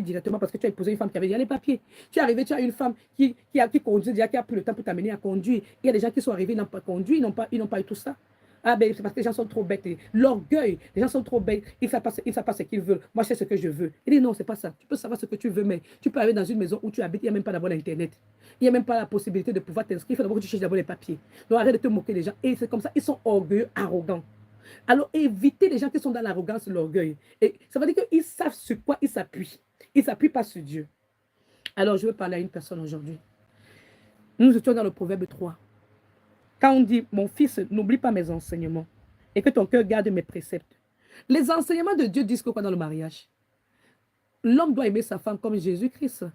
directement parce que tu as épousé une femme qui avait déjà les papiers. Tu es arrivé, tu as une femme qui conduit déjà, qui a pris le temps pour t'amener à conduire. Il y a des gens qui sont arrivés, ils n'ont pas conduit, ils n'ont pas eu tout ça. Ah ben, c'est parce que les gens sont trop bêtes. L'orgueil, les gens sont trop bêtes. Ils ne savent pas ce qu'ils veulent. Moi, je sais ce que je veux. Il dit non, c'est pas ça. Tu peux savoir ce que tu veux, mais tu peux arriver dans une maison où tu habites, il n'y a même pas d'abord l'Internet. Il n'y a même pas la possibilité de pouvoir t'inscrire. Il faut d'abord que tu cherches d'abord les papiers. Donc arrête de te moquer des gens. Et c'est comme ça, ils sont orgueilleux, arrogants. Alors évitez les gens qui sont dans l'arrogance et l'orgueil. Et ça veut dire qu'ils savent sur quoi ils s'appuient. Ils ne s'appuient pas sur Dieu. Alors je veux parler à une personne aujourd'hui. Nous étions dans le Proverbe 3. Quand on dit, mon fils, n'oublie pas mes enseignements et que ton cœur garde mes préceptes. Les enseignements de Dieu disent quoi dans le mariage? L'homme doit aimer sa femme comme Jésus-Christ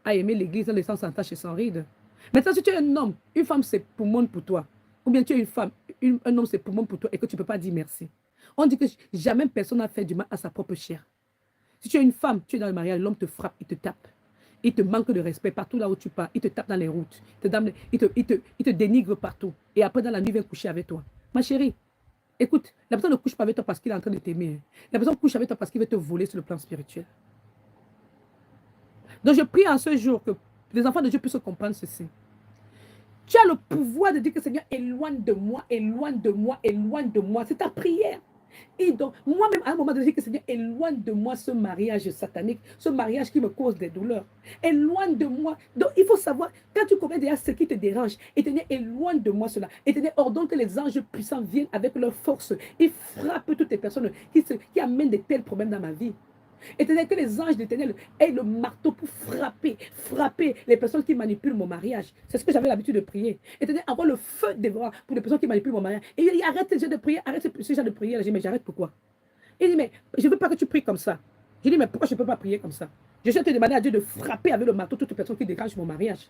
a aimé l'église en laissant sans tache et sans ride. Maintenant, si tu es un homme, une femme, c'est poumon pour toi. Ou bien tu es une femme, un homme, c'est poumon pour toi et que tu ne peux pas dire merci. On dit que jamais personne n'a fait du mal à sa propre chair. Si tu es une femme, tu es dans le mariage, l'homme te frappe, il te tape. Il te manque de respect partout là où tu pars. Il te tape dans les routes. Il te dénigre partout. Et après, dans la nuit, il vient coucher avec toi. Ma chérie, écoute, la personne ne couche pas avec toi parce qu'il est en train de t'aimer. La personne couche avec toi parce qu'il veut te voler sur le plan spirituel. Donc, je prie en ce jour que les enfants de Dieu puissent comprendre ceci. Tu as le pouvoir de dire que Seigneur, éloigne de moi, éloigne de moi, éloigne de moi. C'est ta prière. Et donc, moi-même, à un moment donné, je dis que Seigneur, éloigne de moi ce mariage satanique, ce mariage qui me cause des douleurs. Éloigne de moi. Donc, il faut savoir, quand tu connais déjà ce qui te dérange, Éternel, éloigne de moi cela. Éternel, ordonne que les anges puissants viennent avec leur force et frappent toutes les personnes qui amènent de tels problèmes dans ma vie. Éternel, que les anges d'Éternel aient le marteau pour frapper les personnes qui manipulent mon mariage. C'est ce que j'avais l'habitude de prier. Éternel, avoir le feu devant pour les personnes qui manipulent mon mariage. Et il dit, arrête ce genre de prière, arrête ce genre de prière. Je dis, mais j'arrête pourquoi? Il dit, mais je ne veux pas que tu pries comme ça. Je dis, mais pourquoi je ne peux pas prier comme ça? Je vais te demander à Dieu de frapper avec le marteau toutes les personnes qui dérangent mon mariage.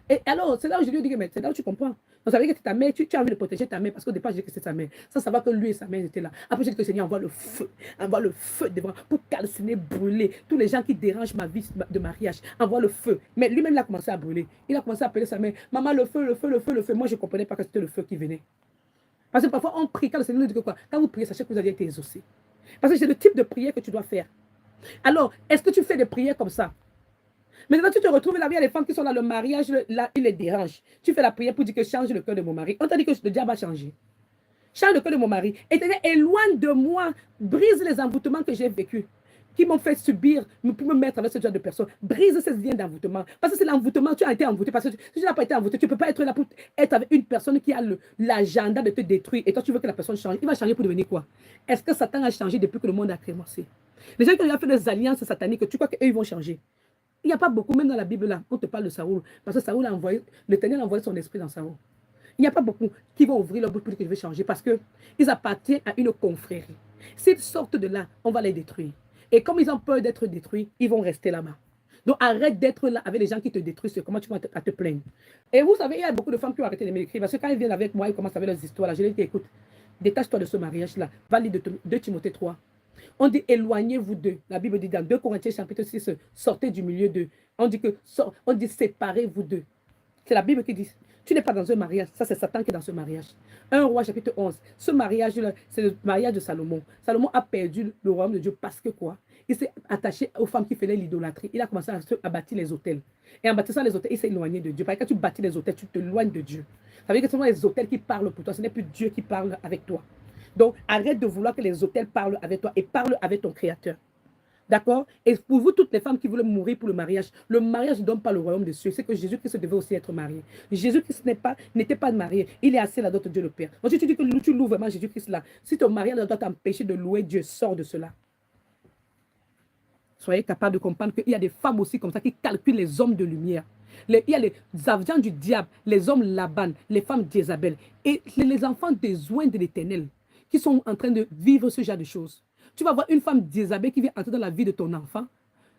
Et alors, c'est là où je lui dis, mais c'est là où tu comprends. Donc, ça veut dire que c'est ta mère, tu as envie de protéger ta mère, parce qu'au départ, je dis que c'est sa mère. Sans savoir que lui et sa mère étaient là. Après, je dis que le Seigneur envoie le feu devant, pour calciner, brûler tous les gens qui dérangent ma vie de mariage. Envoie le feu. Mais lui-même, il a commencé à brûler. Il a commencé à appeler sa mère, maman, le feu, le feu, le feu, le feu. Moi, je ne comprenais pas que c'était le feu qui venait. Parce que parfois, on prie, quand le Seigneur nous dit que quoi? Quand vous priez, sachez que vous avez été exaucé. Parce que c'est le type de prière que tu dois faire. Alors, est-ce que tu fais des prières comme ça? Maintenant, tu te retrouves là, il y a les femmes qui sont dans le mariage, là, il les dérange. Tu fais la prière pour dire que change le cœur de mon mari. On t'a dit que le diable va changer. Change le cœur de mon mari. Éternel, éloigne de moi, brise les envoûtements que j'ai vécus, qui m'ont fait subir, pour me mettre avec ce genre de personnes. Brise ces liens d'envoûtement. Parce que c'est l'envoûtement, tu as été envoûté. Parce que si tu n'as pas été envoûté, tu ne peux pas être là pour être avec une personne qui a l'agenda de te détruire. Et toi, tu veux que la personne change. Il va changer pour devenir quoi? Est-ce que Satan a changé depuis que le monde a commencé? Les gens qui ont fait des alliances sataniques, tu crois qu'eux, ils vont changer? Il n'y a pas beaucoup, même dans la Bible, là, on te parle de Saoul. Parce que Saoul a envoyé, l'Éternel a envoyé son esprit dans Saoul. Il n'y a pas beaucoup qui vont ouvrir leur bouche pour dire que je vais changer parce qu'ils appartiennent à une confrérie. S'ils sortent de là, on va les détruire. Et comme ils ont peur d'être détruits, ils vont rester là-bas. Donc arrête d'être là avec les gens qui te détruisent. Comment tu vas te plaindre? Et vous savez, il y a beaucoup de femmes qui ont arrêté de m'écrire parce que quand ils viennent avec moi, ils commencent avec leurs histoires. Là, je leur dis, écoute, détache-toi de ce mariage-là. Va lire 2 Timothée 3. On dit éloignez-vous d'eux. La Bible dit dans 2 Corinthiens chapitre 6, sortez du milieu d'eux. On dit séparez-vous d'eux. C'est la Bible qui dit, tu n'es pas dans un mariage. Ça, c'est Satan qui est dans ce mariage. 1 Roi chapitre 11. Ce mariage-là, c'est le mariage de Salomon. Salomon a perdu le royaume de Dieu parce que quoi? Il s'est attaché aux femmes qui faisaient l'idolâtrie. Il a commencé à bâtir les hôtels. Et en bâtissant les hôtels, il s'est éloigné de Dieu. Parce que quand tu bâtis les hôtels, tu te éloignes de Dieu. Ça veut dire que ce sont les hôtels qui parlent pour toi. Ce n'est plus Dieu qui parle avec toi. Donc, arrête de vouloir que les hôtels parlent avec toi et parle avec ton Créateur. D'accord? Et pour vous, toutes les femmes qui voulaient mourir pour le mariage ne donne pas le royaume des cieux. C'est que Jésus-Christ devait aussi être marié. Jésus-Christ n'était pas marié. Il est assis là-dedans, Dieu le Père. Donc, si tu dis que tu loues vraiment Jésus-Christ là, si ton mariage doit t'empêcher de louer Dieu, sors de cela. Soyez capable de comprendre qu'il y a des femmes aussi comme ça qui calculent les hommes de lumière. Il y a les agents du diable, les hommes Laban, les femmes d'Isabelle et les enfants des oins de l'Éternel qui sont en train de vivre ce genre de choses. Tu vas voir une femme d'Isabelle qui vient entrer dans la vie de ton enfant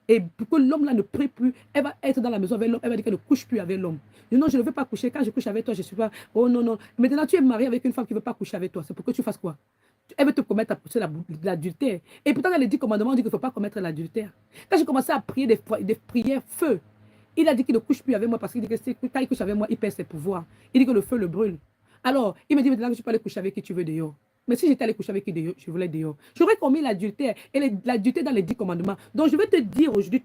et pour que l'homme là ne prie plus, elle va être dans la maison avec l'homme, elle va dire qu'elle ne couche plus avec l'homme. Non, je ne veux pas coucher. Quand je couche avec toi, je ne suis pas... Oh non, non. Maintenant, tu es marié avec une femme qui ne veut pas coucher avec toi. C'est pour que tu fasses quoi? Elle veut te commettre l'adultère. Et pourtant, elle a dit commandement, on dit qu'il ne faut pas commettre l'adultère. Quand j'ai commencé à prier des prières feu, il a dit qu'il ne couche plus avec moi parce qu'il dit que quand il couche avec moi, il perd ses pouvoirs. Il dit que le feu le brûle. Alors, il me dit maintenant que tu peux aller coucher avec qui tu veux dehors. Mais si j'étais allé coucher avec qui dehors, je voulais dehors. J'aurais commis l'adultère et l'adultère dans les 10 commandements. Donc, je vais te dire aujourd'hui,